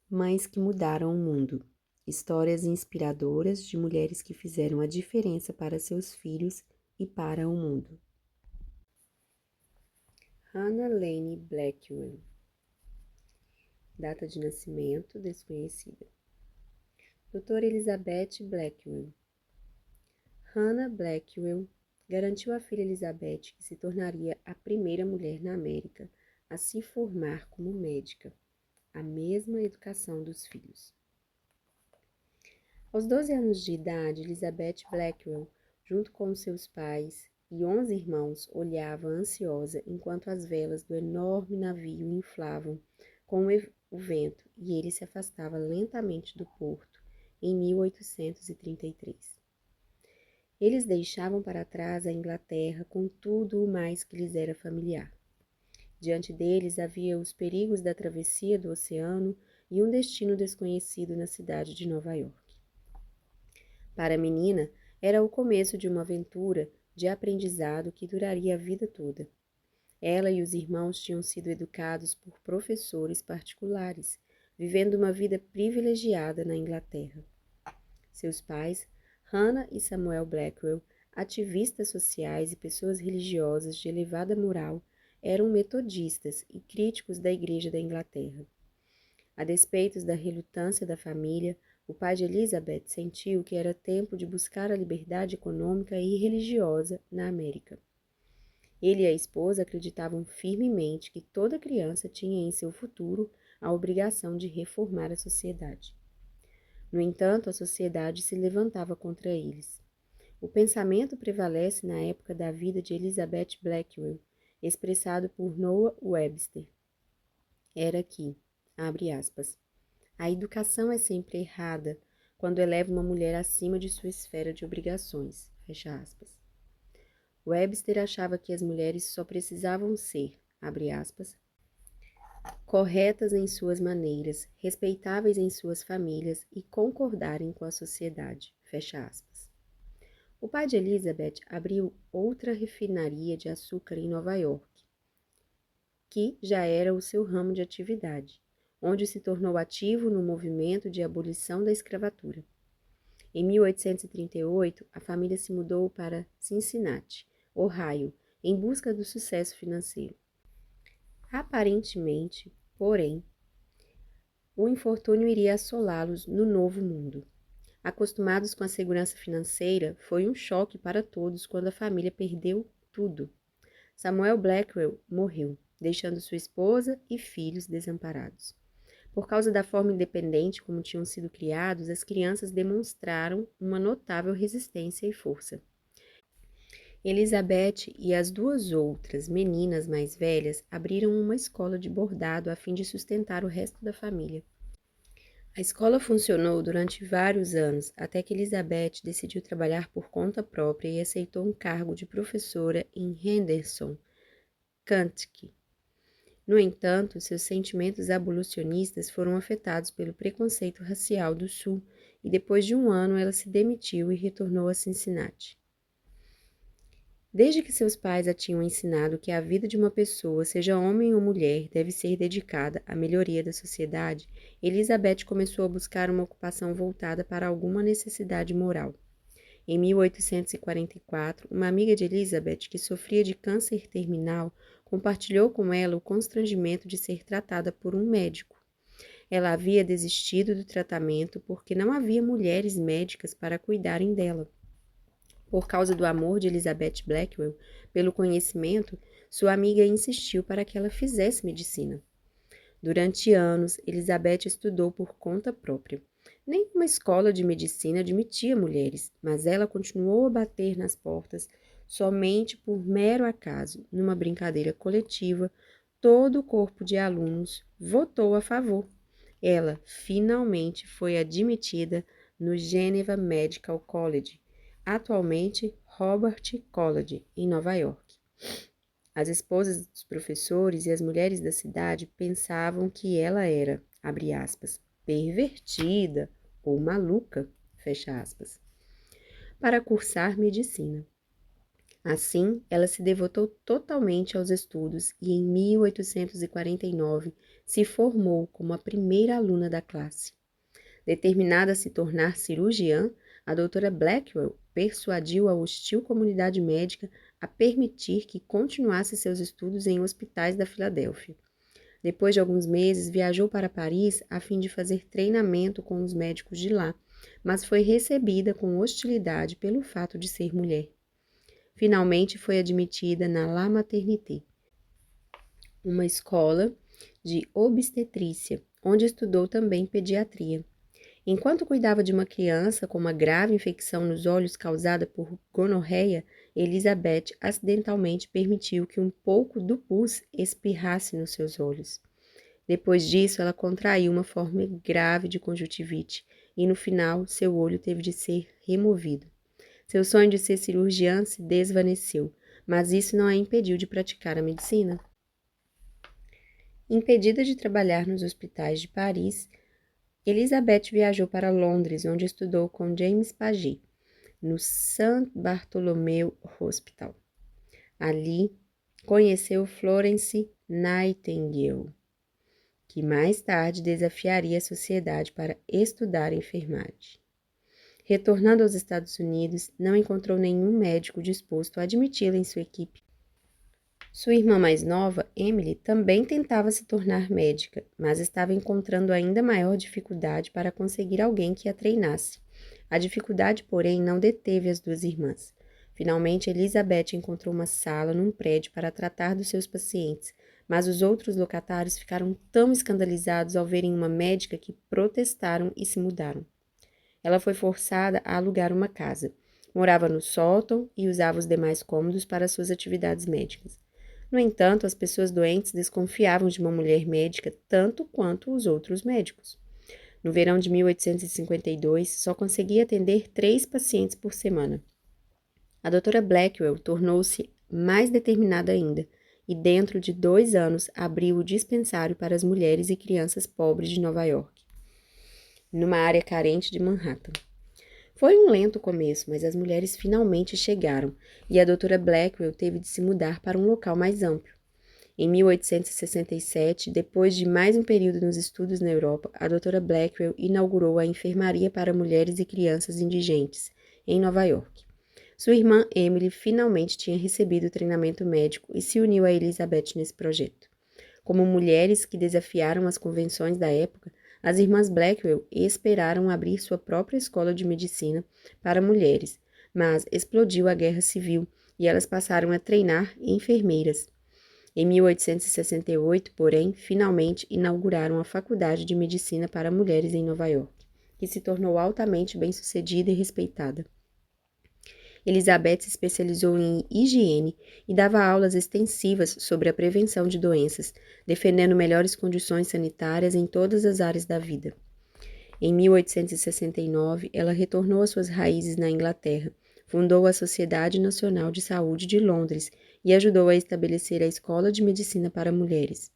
Mães que mudaram o mundo. Histórias inspiradoras de mulheres que fizeram a diferença para seus filhos e para o mundo. Hannah Lane Blackwell. Data de nascimento desconhecida. Doutora Elizabeth Blackwell. Hannah Blackwell garantiu à filha Elizabeth que se tornaria a primeira mulher na América a se formar como médica, a mesma educação dos filhos. Aos 12 anos de idade, Elizabeth Blackwell, junto com seus pais e 11 irmãos, olhava ansiosa enquanto as velas do enorme navio inflavam com o vento e ele se afastava lentamente do porto em 1833. Eles deixavam para trás a Inglaterra com tudo o mais que lhes era familiar. Diante deles havia os perigos da travessia do oceano e um destino desconhecido na cidade de Nova York. Para a menina, era o começo de uma aventura de aprendizado que duraria a vida toda. Ela e os irmãos tinham sido educados por professores particulares, vivendo uma vida privilegiada na Inglaterra. Seus pais, Hannah e Samuel Blackwell, ativistas sociais e pessoas religiosas de elevada moral, eram metodistas e críticos da Igreja da Inglaterra. A despeito da relutância da família, o pai de Elizabeth sentiu que era tempo de buscar a liberdade econômica e religiosa na América. Ele e a esposa acreditavam firmemente que toda criança tinha em seu futuro a obrigação de reformar a sociedade. No entanto, a sociedade se levantava contra eles. O pensamento prevalece na época da vida de Elizabeth Blackwell, expressado por Noah Webster. Era que, abre aspas, a educação é sempre errada quando eleva uma mulher acima de sua esfera de obrigações, fecha aspas. Webster achava que as mulheres só precisavam ser, abre aspas, corretas em suas maneiras, respeitáveis em suas famílias e concordarem com a sociedade, fecha aspas. O pai de Elizabeth abriu outra refinaria de açúcar em Nova York, que já era o seu ramo de atividade, onde se tornou ativo no movimento de abolição da escravatura. Em 1838, a família se mudou para Cincinnati, Ohio, em busca do sucesso financeiro. Aparentemente, porém, o infortúnio iria assolá-los no novo mundo. Acostumados com a segurança financeira, foi um choque para todos quando a família perdeu tudo. Samuel Blackwell morreu, deixando sua esposa e filhos desamparados. Por causa da forma independente como tinham sido criados, as crianças demonstraram uma notável resistência e força. Elizabeth e as duas outras meninas mais velhas abriram uma escola de bordado a fim de sustentar o resto da família. A escola funcionou durante vários anos, até que Elizabeth decidiu trabalhar por conta própria e aceitou um cargo de professora em Henderson, Kentucky. No entanto, seus sentimentos abolicionistas foram afetados pelo preconceito racial do Sul e depois de um ano ela se demitiu e retornou a Cincinnati. Desde que seus pais a tinham ensinado que a vida de uma pessoa, seja homem ou mulher, deve ser dedicada à melhoria da sociedade, Elizabeth começou a buscar uma ocupação voltada para alguma necessidade moral. Em 1844, uma amiga de Elizabeth, que sofria de câncer terminal, compartilhou com ela o constrangimento de ser tratada por um médico. Ela havia desistido do tratamento porque não havia mulheres médicas para cuidarem dela. Por causa do amor de Elizabeth Blackwell pelo conhecimento, sua amiga insistiu para que ela fizesse medicina. Durante anos, Elizabeth estudou por conta própria. Nenhuma escola de medicina admitia mulheres, mas ela continuou a bater nas portas somente por mero acaso. Numa brincadeira coletiva, todo o corpo de alunos votou a favor. Ela finalmente foi admitida no Geneva Medical College, atualmente Robert College, em Nova York. As esposas dos professores e as mulheres da cidade pensavam que ela era, abre aspas, pervertida ou maluca, fecha aspas, para cursar medicina. Assim, ela se devotou totalmente aos estudos e em 1849 se formou como a primeira aluna da classe. Determinada a se tornar cirurgiã, a doutora Blackwell persuadiu a hostil comunidade médica a permitir que continuasse seus estudos em hospitais da Filadélfia. Depois de alguns meses, viajou para Paris a fim de fazer treinamento com os médicos de lá, mas foi recebida com hostilidade pelo fato de ser mulher. Finalmente foi admitida na La Maternité, uma escola de obstetrícia, onde estudou também pediatria. Enquanto cuidava de uma criança com uma grave infecção nos olhos causada por gonorreia, Elizabeth acidentalmente permitiu que um pouco do pus espirrasse nos seus olhos. Depois disso, ela contraiu uma forma grave de conjuntivite e, no final, seu olho teve de ser removido. Seu sonho de ser cirurgiã se desvaneceu, mas isso não a impediu de praticar a medicina. Impedida de trabalhar nos hospitais de Paris, Elizabeth viajou para Londres, onde estudou com James Paget, no St. Bartholomew Hospital. Ali, conheceu Florence Nightingale, que mais tarde desafiaria a sociedade para estudar enfermagem. Retornando aos Estados Unidos, não encontrou nenhum médico disposto a admiti-la em sua equipe. Sua irmã mais nova, Emily, também tentava se tornar médica, mas estava encontrando ainda maior dificuldade para conseguir alguém que a treinasse. A dificuldade, porém, não deteve as duas irmãs. Finalmente, Elizabeth encontrou uma sala num prédio para tratar dos seus pacientes, mas os outros locatários ficaram tão escandalizados ao verem uma médica que protestaram e se mudaram. Ela foi forçada a alugar uma casa. Morava no sótão e usava os demais cômodos para suas atividades médicas. No entanto, as pessoas doentes desconfiavam de uma mulher médica tanto quanto os outros médicos. No verão de 1852, só conseguia atender 3 pacientes por semana. A doutora Blackwell tornou-se mais determinada ainda e, dentro de 2 anos, abriu o dispensário para as mulheres e crianças pobres de Nova York, numa área carente de Manhattan. Foi um lento começo, mas as mulheres finalmente chegaram e a doutora Blackwell teve de se mudar para um local mais amplo. Em 1867, depois de mais um período nos estudos na Europa, a doutora Blackwell inaugurou a enfermaria para mulheres e crianças indigentes, em Nova York. Sua irmã Emily finalmente tinha recebido o treinamento médico e se uniu a Elizabeth nesse projeto. Como mulheres que desafiaram as convenções da época, as irmãs Blackwell esperaram abrir sua própria escola de medicina para mulheres, mas explodiu a Guerra Civil e elas passaram a treinar enfermeiras. Em 1868, porém, finalmente inauguraram a Faculdade de Medicina para Mulheres em Nova York, que se tornou altamente bem-sucedida e respeitada. Elizabeth se especializou em higiene e dava aulas extensivas sobre a prevenção de doenças, defendendo melhores condições sanitárias em todas as áreas da vida. Em 1869, ela retornou às suas raízes na Inglaterra, fundou a Sociedade Nacional de Saúde de Londres e ajudou a estabelecer a Escola de Medicina para Mulheres,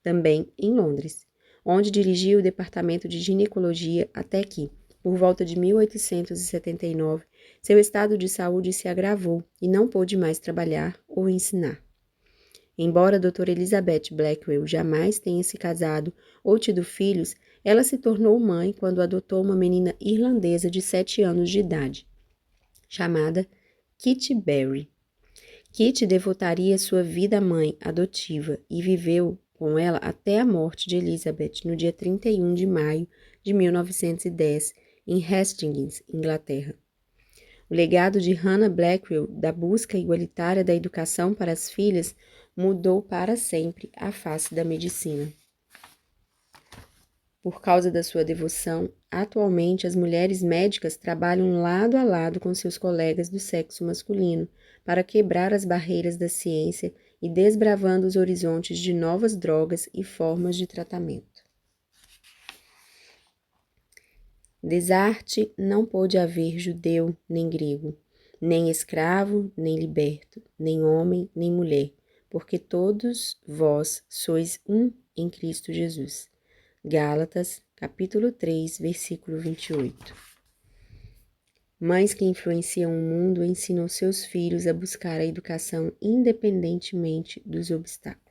também em Londres, onde dirigiu o departamento de ginecologia até que, por volta de 1879, seu estado de saúde se agravou e não pôde mais trabalhar ou ensinar. Embora a doutora Elizabeth Blackwell jamais tenha se casado ou tido filhos, ela se tornou mãe quando adotou uma menina irlandesa de 7 anos de idade, chamada Kitty Berry. Kitty devotaria sua vida à mãe adotiva e viveu com ela até a morte de Elizabeth no dia 31 de maio de 1910, em Hastings, Inglaterra. O legado de Hannah Blackwell da busca igualitária da educação para as filhas mudou para sempre a face da medicina. Por causa da sua devoção, atualmente as mulheres médicas trabalham lado a lado com seus colegas do sexo masculino para quebrar as barreiras da ciência e desbravando os horizontes de novas drogas e formas de tratamento. Desarte não pôde haver judeu nem grego, nem escravo nem liberto, nem homem nem mulher, porque todos vós sois um em Cristo Jesus. Gálatas, capítulo 3, versículo 28. Mães que influenciam o mundo ensinam seus filhos a buscar a educação independentemente dos obstáculos.